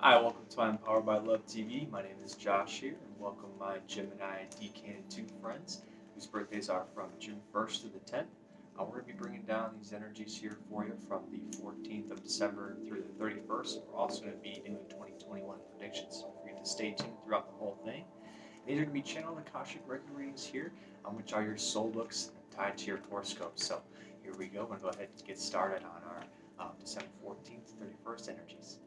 Hi, welcome to Empowered by Love TV. My name is Josh here, and welcome my Gemini Decan 2 friends whose birthdays are from June 1st to the 10th. We're going to be bringing down these energies here for you from the 14th of December through the 31st. We're also going to be doing 2021 predictions, so for you to stay tuned throughout the whole thing. And these are going to be channeled Akashic Record readings here, which are your soul books tied to your horoscope. So here we go. We're going to go ahead and get started on our December 14th to 31st energies.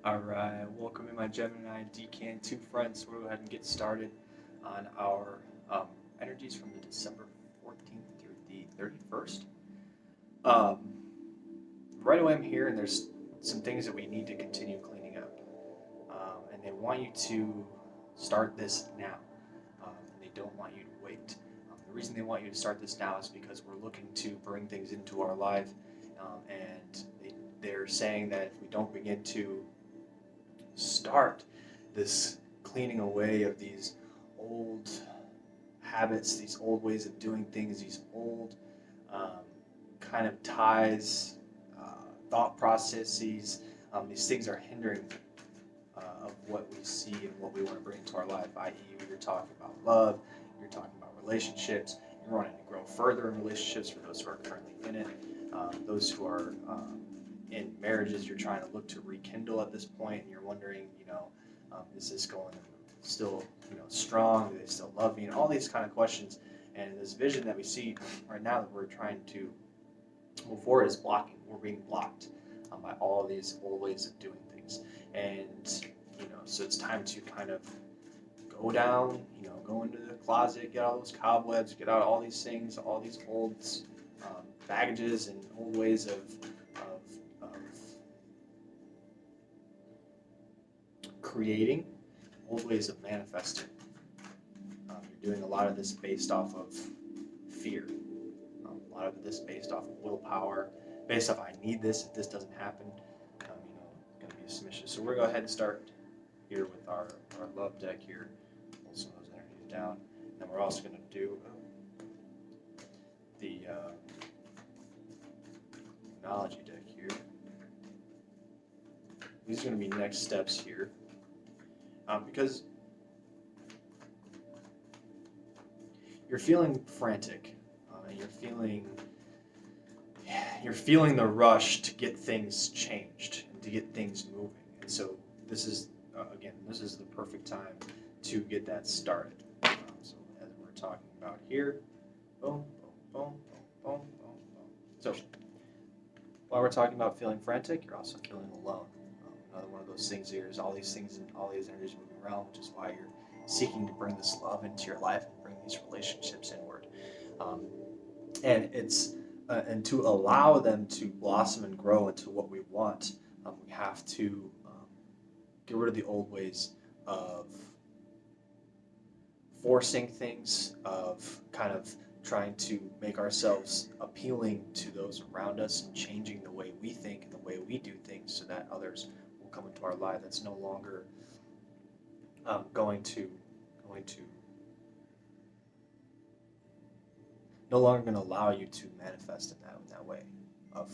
Alright, welcome in my Gemini Decan 2 friends. We'll go ahead and get started on our energies from the December 14th through the 31st. Um, right away I'm here and there's some things that we need to continue cleaning up. And they want you to start this now. And they don't want you to wait. The reason they want you to start this now is because we're looking to bring things into our life. And they're saying that if we don't begin to start this cleaning away of these old habits, these old ways of doing things, these old kind of ties, thought processes. These things are hindering of what we see and what we want to bring into our life, i.e., you're talking about love, you're talking about relationships, you're wanting to grow further in relationships for those who are currently in it, those who are in marriages you're trying to look to rekindle at this point, and you're wondering, is this going still, strong? Do they still love me? And all these kind of questions. And this vision that we see right now that we're trying to move forward is blocking. We're being blocked by all these old ways of doing things. And, so it's time to kind of go down, go into the closet, get all those cobwebs, get out all these things, all these old baggages and old ways of creating, old ways of manifesting. You're doing a lot of this based off of fear, a lot of this based off of willpower, based off I need this. If this doesn't happen, going to be a submission. So we're going to go ahead and start here with our love deck here. Pull some of those energies down. And we're also going to do the technology deck here. These are going to be next steps here. Because you're feeling frantic, you're feeling the rush to get things changed and to get things moving, and so this is this is the perfect time to get that started. So as we're talking about here, boom, boom, boom, boom, boom, boom, boom. So while we're talking about feeling frantic, you're also feeling alone. Another one of those things here is all these things and all these energies moving around, which is why you're seeking to bring this love into your life and bring these relationships inward. And it's and to allow them to blossom and grow into what we want, we have to get rid of the old ways of forcing things, of kind of trying to make ourselves appealing to those around us and changing the way we think and the way we do things so that others come into our life. That's no longer going to allow you to manifest in that way of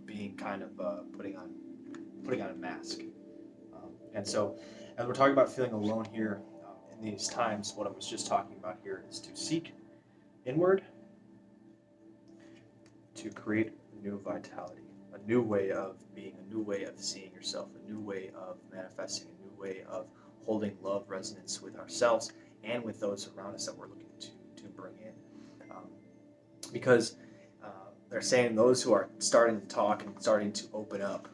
being kind of putting on a mask. And so as we're talking about feeling alone here in these times, what I was just talking about here is to seek inward, to create a new vitality, a new way of being, a new way of seeing yourself, a new way of manifesting, a new way of holding love resonance with ourselves and with those around us that we're looking to bring in. Because they're saying those who are starting to talk and starting to open up,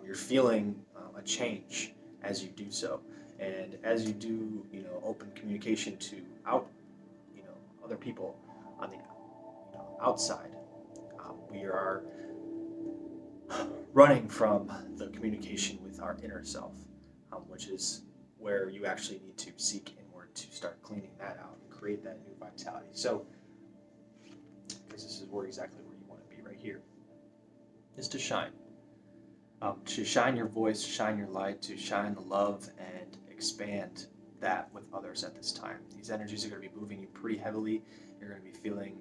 you're feeling a change as you do so. And as you do, open communication to out, other people on the outside. We are running from the communication with our inner self, which is where you actually need to seek inward to start cleaning that out and create that new vitality. So, because this is exactly where you want to be right here, is to shine. To shine your voice, shine your light, to shine the love and expand that with others at this time. These energies are going to be moving you pretty heavily. You're going to be feeling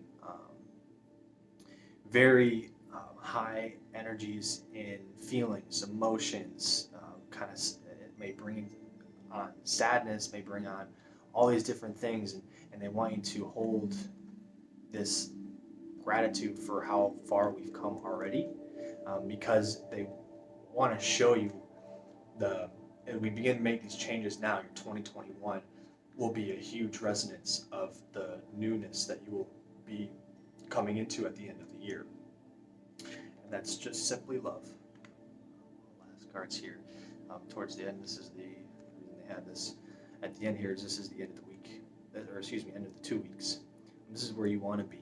very high energies in feelings, emotions, it may bring on sadness, may bring on all these different things, and they want you to hold this gratitude for how far we've come already, because they want to show you as we begin to make these changes now, your 2021 will be a huge resonance of the newness that you will be coming into at the end of the year. And that's just simply love. Last cards here. Towards the end, this is the reason they had this. At the end here, this is the end of the week, or excuse me, end of the 2 weeks. And this is where you want to be.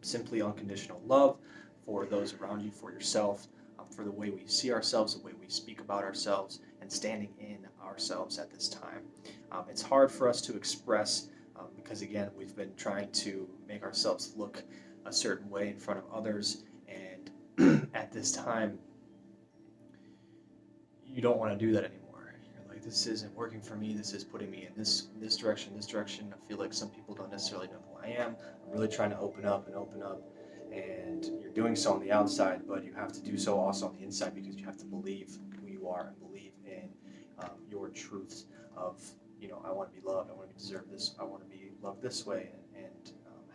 Simply unconditional love for those around you, for yourself, for the way we see ourselves, the way we speak about ourselves, and standing in ourselves at this time. It's hard for us to express because, again, we've been trying to make ourselves look a certain way in front of others, and at this time, you don't want to do that anymore. You're like, this isn't working for me. This is putting me in this direction. I feel like some people don't necessarily know who I am. I'm really trying to open up, and you're doing so on the outside, but you have to do so also on the inside, because you have to believe who you are and believe in your truths of, I want to be loved, I want to deserve this, I want to be loved this way, and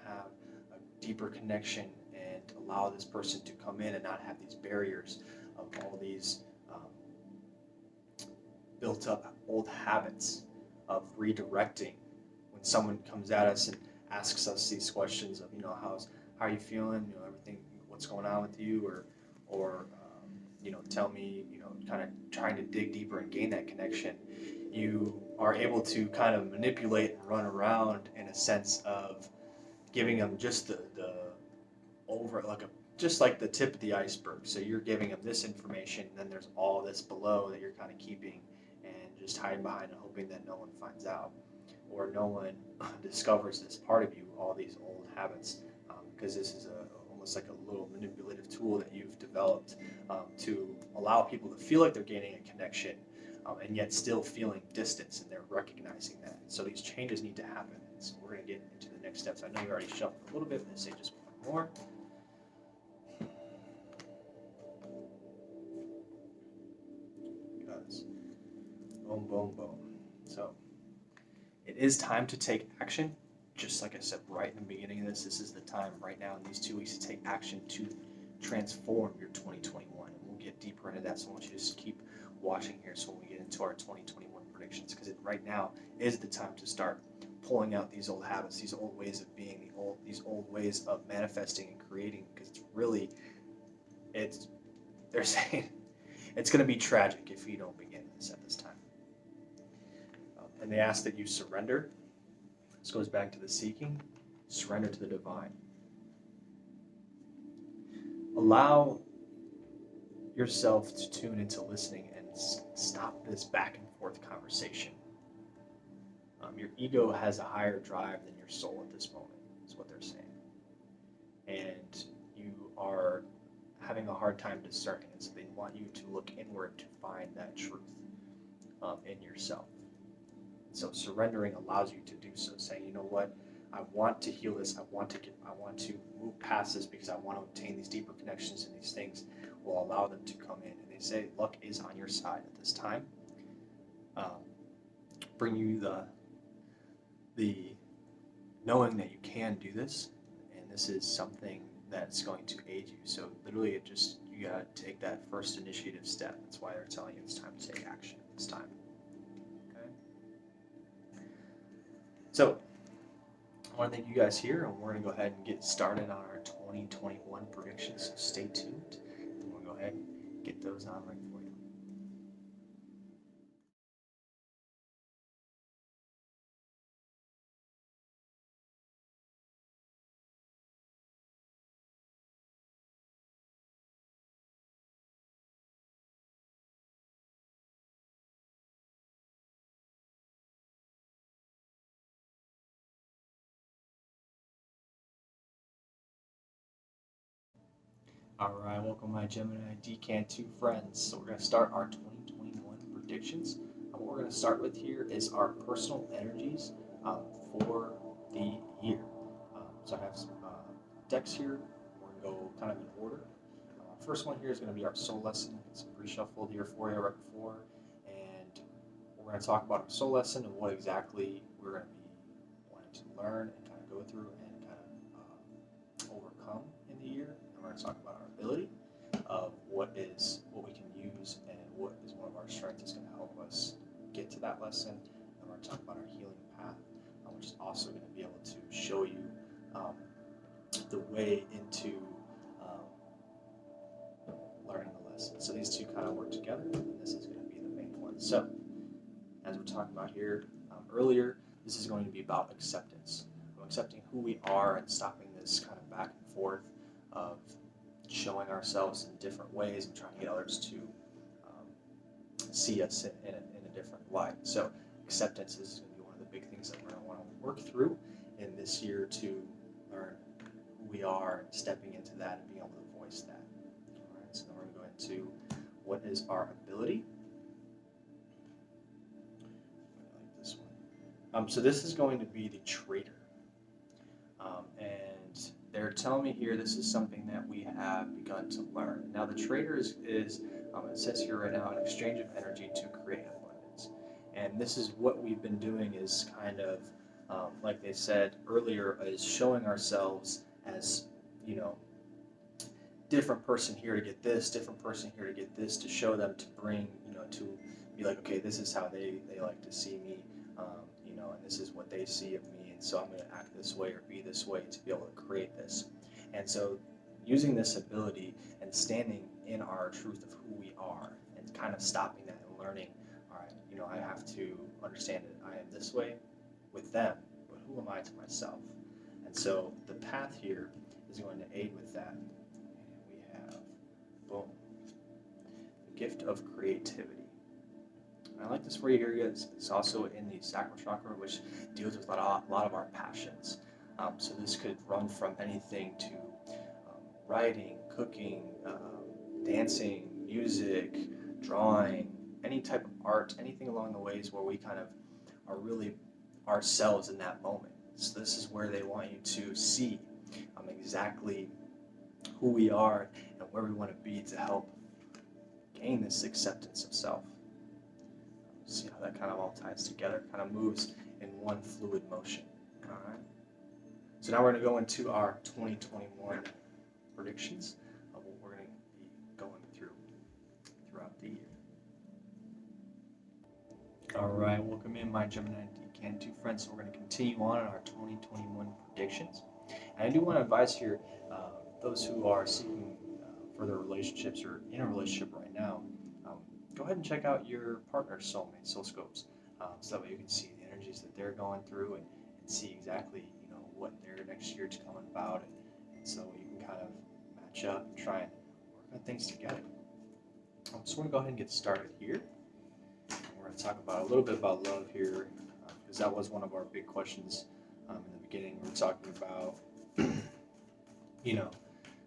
have a deeper connection and allow this person to come in and not have these barriers of all these built up old habits of redirecting when someone comes at us and asks us these questions of, how are you feeling, everything, what's going on with you, or tell me, kind of trying to dig deeper and gain that connection. You are able to kind of manipulate and run around in a sense of giving them just the over, just like the tip of the iceberg. So you're giving them this information, and then there's all this below that you're kind of keeping and just hiding behind and hoping that no one finds out, or no one discovers this part of you, all these old habits, because this is almost like a little manipulative tool that you've developed to allow people to feel like they're gaining a connection, and yet still feeling distance, and they're recognizing that. So these changes need to happen. So we're going to get into the next steps. I know you already shuffled a little bit, but let's say just one more. Because boom, boom, boom. So it is time to take action. Just like I said right in the beginning of this is the time right now in these 2 weeks to take action to transform your 2021. And we'll get deeper into that, so I want you to just keep watching here so when we get into our 2021 predictions, because right now is the time to start pulling out these old habits, these old ways of being, these old ways of manifesting and creating, because they're saying it's going to be tragic if you don't begin this at this time. And they ask that you surrender. This goes back to the seeking. Surrender to the divine. Allow yourself to tune into listening and stop this back and forth conversation. Your ego has a higher drive than your soul at this moment, is what they're saying. And you are having a hard time discerning it, so they want you to look inward to find that truth in yourself. So surrendering allows you to do so, saying, you know what, I want to heal this, I want to move past this, because I want to obtain these deeper connections, and these things will allow them to come in. And they say luck is on your side at this time. Bring you the knowing that you can do this, and this is something that's going to aid you. So literally you gotta take that first initiative step. That's why they're telling you it's time to take action at this time. Okay. So I want to thank you guys here, and we're going to go ahead and get started on our 2021 predictions. So stay tuned, and we'll go ahead and get those on right for you. Alright, welcome my Gemini Decan 2 friends. So we're going to start our 2021 predictions. What we're going to start with here is our personal energies for the year. So I have some decks here. We're going to go kind of in order. First one here is going to be our soul lesson. It's pre-shuffled here for you right before. And we're going to talk about our soul lesson and what exactly we're going to be wanting to learn and kind of go through and kind of overcome in the year. And we're going to talk about our ability of what we can use and what is one of our strengths that's going to help us get to that lesson. And we're going to talk about our healing path, which is also going to be able to show you the way into learning the lesson. So these two kind of work together, and this is going to be the main one. So as we're talking about here earlier, this is going to be about acceptance. Accepting who we are and stopping this kind of back and forth of showing ourselves in different ways and trying to get others to see us in a different light. So acceptance is going to be one of the big things that we're going to want to work through in this year to learn who we are and stepping into that and being able to voice that. All right, so then we're going to go into what is our ability. I like this one. So this is going to be the traitor. And they're telling me here this is something that we have begun to learn. Now the traitor is it says here right now, an exchange of energy to create abundance. And this is what we've been doing is kind of, like they said earlier, is showing ourselves as, different person here to get this, different person here to get this, to show them, to bring, to be like, okay, this is how they like to see me, and this is what they see of me. And so I'm going to act this way or be this way to be able to create this. And so using this ability and standing in our truth of who we are and kind of stopping that and learning, all right, I have to understand that I am this way with them, but who am I to myself? And so the path here is going to aid with that. And we have, boom, the gift of creativity. I like this for you here. It's also in the sacral chakra, which deals with a lot of our passions. So this could run from anything to writing, cooking, dancing, music, drawing, any type of art, anything along the ways where we kind of are really ourselves in that moment. So this is where they want you to see exactly who we are and where we want to be to help gain this acceptance of self. See how that kind of all ties together, kind of moves in one fluid motion. All right. So now we're going to go into our 2021 predictions of what we're going to be going throughout the year. All right, welcome in my Gemini Decan 2 friends. So we're going to continue on in our 2021 predictions. And I do want to advise here, those who are seeking further relationships or in a relationship right now, go ahead and check out your partner's soulmate, SOULSCOPEs, so that way you can see the energies that they're going through and see exactly, what their next year is coming about, and so you can kind of match up and try and work on things together. So we're going to go ahead and get started here. We're going to talk about a little bit about love here, because that was one of our big questions in the beginning. We were talking about,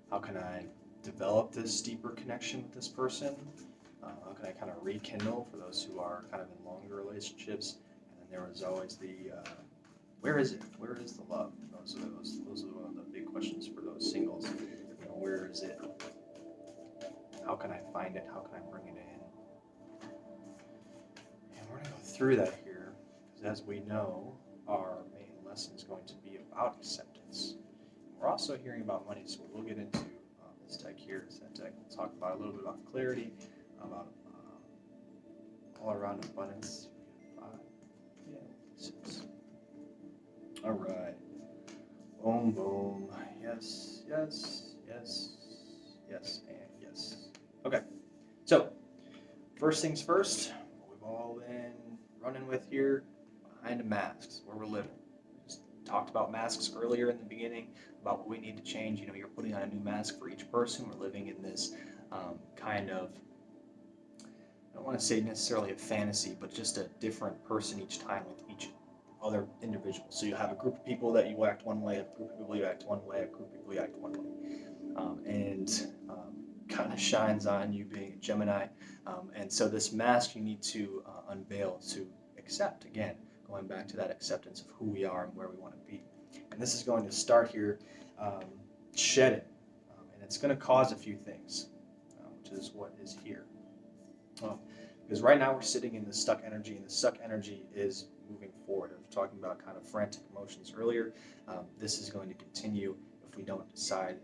how can I develop this deeper connection with this person? How can I kind of rekindle for those who are kind of in longer relationships? And then there was always the, where is it? Where is the love? Those are one of the big questions for those singles. Where is it? How can I find it? How can I bring it in? And we're going to go through that here, because as we know, our main lesson is going to be about acceptance. We're also hearing about money, so we'll get into this deck here. This deck will talk about a little bit about clarity, about all around abundance. 5, 6. All right. Boom, boom. Yes, yes, yes, yes, and yes. Okay. So, first things first, we've all been running with here behind the masks, where we're living. Just talked about masks earlier in the beginning, about what we need to change. You're putting on a new mask for each person. We're living in this kind of, I don't want to say necessarily a fantasy, but just a different person each time with each other individuals. So you have a group of people that you act one way, a group of people you act one way, a group of people you act one way. Kind of shines on you being a Gemini. And so this mask you need to unveil to accept, again, going back to that acceptance of who we are and where we want to be. And this is going to start here, shed it. And it's going to cause a few things, which is what is here. Because right now we're sitting in the stuck energy, and the stuck energy is moving forward. I was talking about kind of frantic emotions earlier. This is going to continue if we don't decide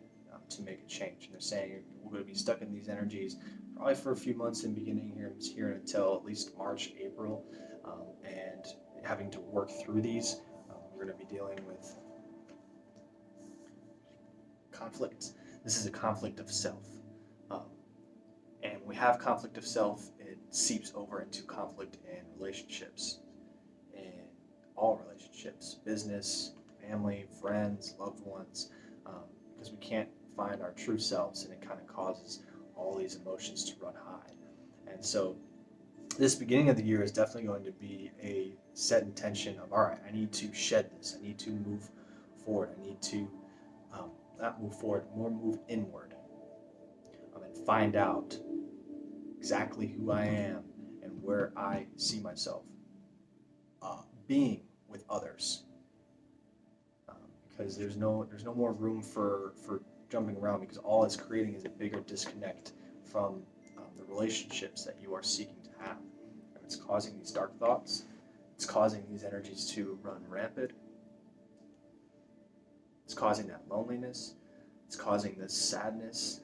to make a change. And they're saying we're going to be stuck in these energies probably for a few months in the beginning here until at least March, April, and having to work through these. We're going to be dealing with conflict. This is a conflict of self. And when we have conflict of self, it seeps over into conflict in relationships, in all relationships, business, family, friends, loved ones, because we can't find our true selves, and it kind of causes all these emotions to run high. And so this beginning of the year is definitely going to be a set intention of, all right, I need to shed this. I need to move forward. I need to not move forward, more move inward, and find out exactly who I am and where I see myself being with others. Because there's no more room for jumping around, because all it's creating is a bigger disconnect from the relationships that you are seeking to have. And it's causing these dark thoughts. It's causing these energies to run rampant. It's causing that loneliness. It's causing this sadness,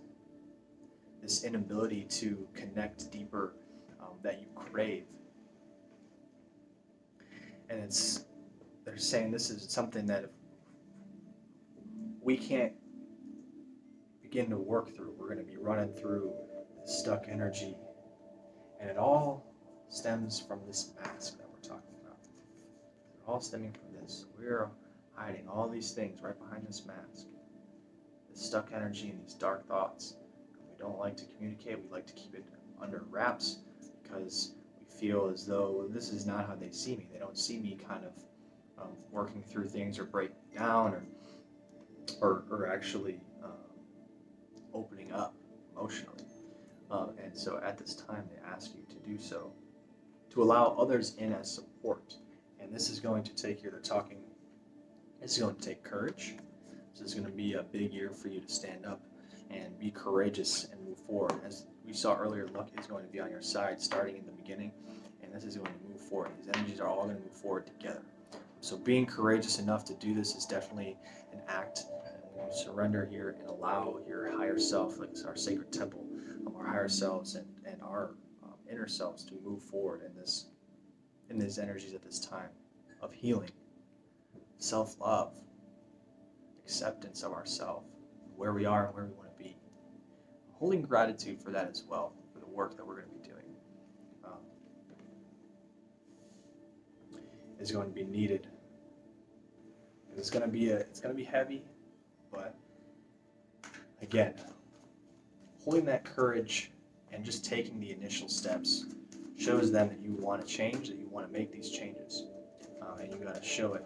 this inability to connect deeper that you crave. And they're saying this is something that if we can't begin to work through, we're going to be running through this stuck energy. And it all stems from this mask that we're talking about. They're all stemming from this. We're hiding all these things right behind this mask. This stuck energy and these dark thoughts. We don't like to communicate. We like to keep it under wraps because we feel as though this is not how they see me. They don't see me kind of working through things or breaking down or actually opening up emotionally. And so at this time, they ask you to do so, to allow others in as support. And this is going to take here, this is going to take courage. This is going to be a big year for you to stand up and be courageous and move forward. As we saw earlier, luck is going to be on your side starting in the beginning, and this is going to move forward. These energies are all going to move forward together. So being courageous enough to do this is definitely an act. When you surrender here and allow your higher self, like our sacred temple, our higher selves and our inner selves to move forward in these energies at this time of healing, self-love, acceptance of ourselves, where we are and where we want to be. Holding gratitude for that as well, for the work that we're going to be doing, is going to be needed. It's going to be heavy, but again, holding that courage and just taking the initial steps shows them that you want to change, that you want to make these changes, and you got to show it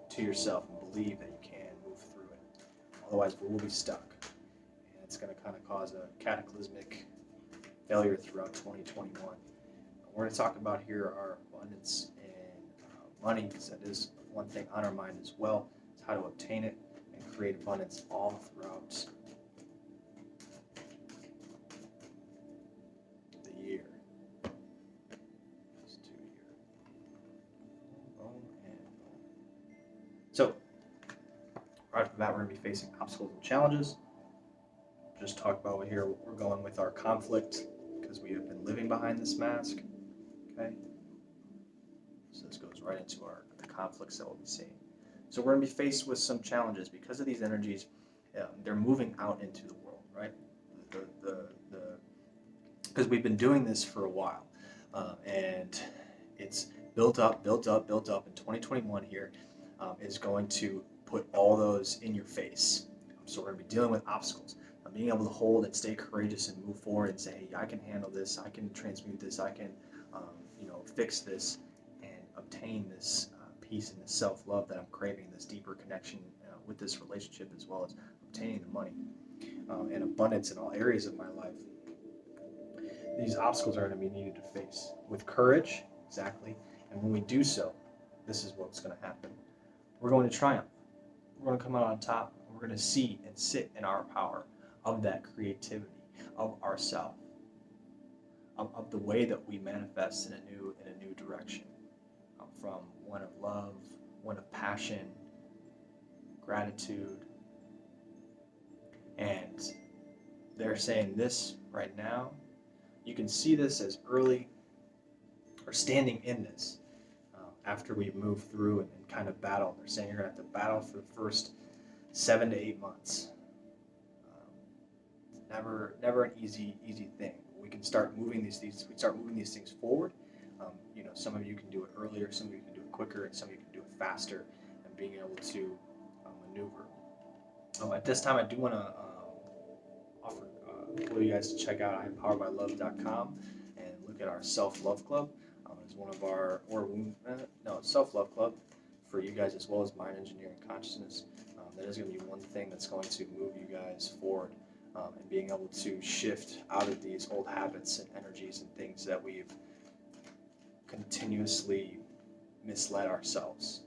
to yourself and believe that you can move through it. Otherwise, we will be stuck, and it's going to kind of cause a cataclysmic failure throughout 2021. We're going to talk about here our abundance and money, because that is one thing on our mind as well, is how to obtain it and create abundance all throughout the year. Let's do here. Boom and boom. So, right off the bat, we're going to be facing obstacles and challenges. Just talk about here, we're going with our conflict, because we have been living behind this mask. Okay? So this goes right into the conflicts that we'll be seeing. So we're going to be faced with some challenges because of these energies. They're moving out into the world, right? Because we've been doing this for a while, and it's built up. And 2021 here is going to put all those in your face. So we're going to be dealing with obstacles. Being able to hold and stay courageous and move forward and say, hey, I can handle this. I can transmute this. I can, fix this and obtain this peace and this self-love that I'm craving, this deeper connection with this relationship, as well as obtaining the money and abundance in all areas of my life. These obstacles are going to be needed to face with courage, exactly. And when we do so, this is what's going to happen. We're going to triumph. We're going to come out on top. And we're going to see and sit in our power of that creativity, of ourself, of the way that we manifest in a new direction, from one of love, one of passion, gratitude. And they're saying this right now. You can see this as early, or standing in this, after we move through and kind of battle. They're saying you're going to have to battle for the first 7 to 8 months. Never an easy thing. We can start moving these things. We start moving these things forward. Some of you can do it earlier, some of you can do it quicker, and some of you can do it faster. And being able to maneuver. At this time, I do want to offer for you guys to check out IamPoweredByLove.com and look at our Self-Love Club. It's one of our Self-Love Club for you guys, as well as Mind Engineering Consciousness. That is going to be one thing that's going to move you guys forward. And being able to shift out of these old habits and energies and things that we've continuously misled ourselves.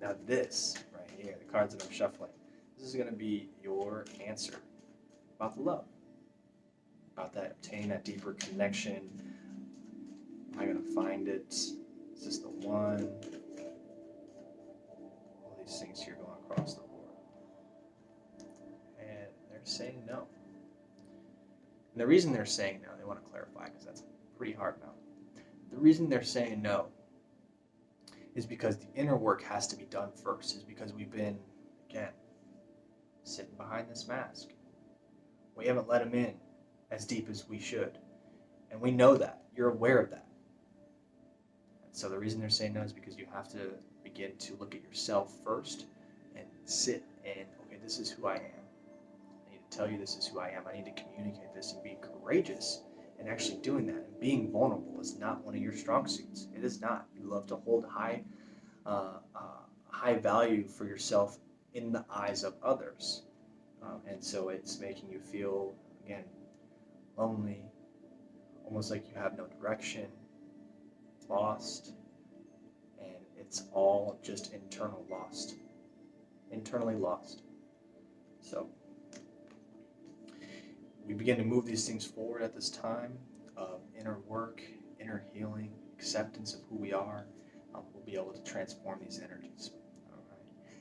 Now this right here, the cards that I'm shuffling, this is going to be your answer about the love, about that obtaining that deeper connection. Am I going to find it? Is this the one? All these things here going across the board. And they're saying no. And the reason they're saying no, they want to clarify because that's pretty hard no. The reason they're saying no is because the inner work has to be done first, is because we've been, again, sitting behind this mask. We haven't let him in as deep as we should. And we know that. You're aware of that. And so the reason they're saying no is because you have to begin to look at yourself first and sit and, okay, this is who I am. I need to tell you this is who I am. I need to communicate this and be courageous in actually doing that. And being vulnerable is not one of your strong suits. It is not. You love to hold high value for yourself in the eyes of others. And so it's making you feel, again, lonely, almost like you have no direction, lost, and it's all just internally lost. So we begin to move these things forward at this time of inner work, inner healing, acceptance of who we are. We'll be able to transform these energies. All right.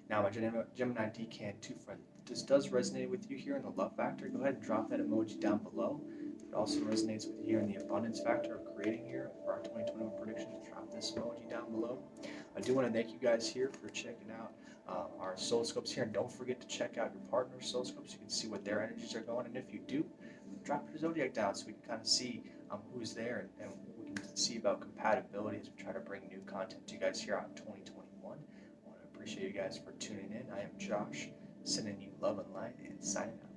Now, my Gemini Decan 2 friend, if this does resonate with you here in the love factor, go ahead and drop that emoji down below. If it also resonates with you here in the abundance factor of creating here for our 2021 predictions, drop this emoji down below. I do want to thank you guys here for checking out our soul scopes here, and don't forget to check out your partner's soul scopes. You can see what their energies are going, and if you do, drop your zodiac down so we can kind of see who's there, and we can see about compatibility as we try to bring new content to you guys here on 2021. I want to appreciate you guys for tuning in. I am Josh, sending you love and light and signing out.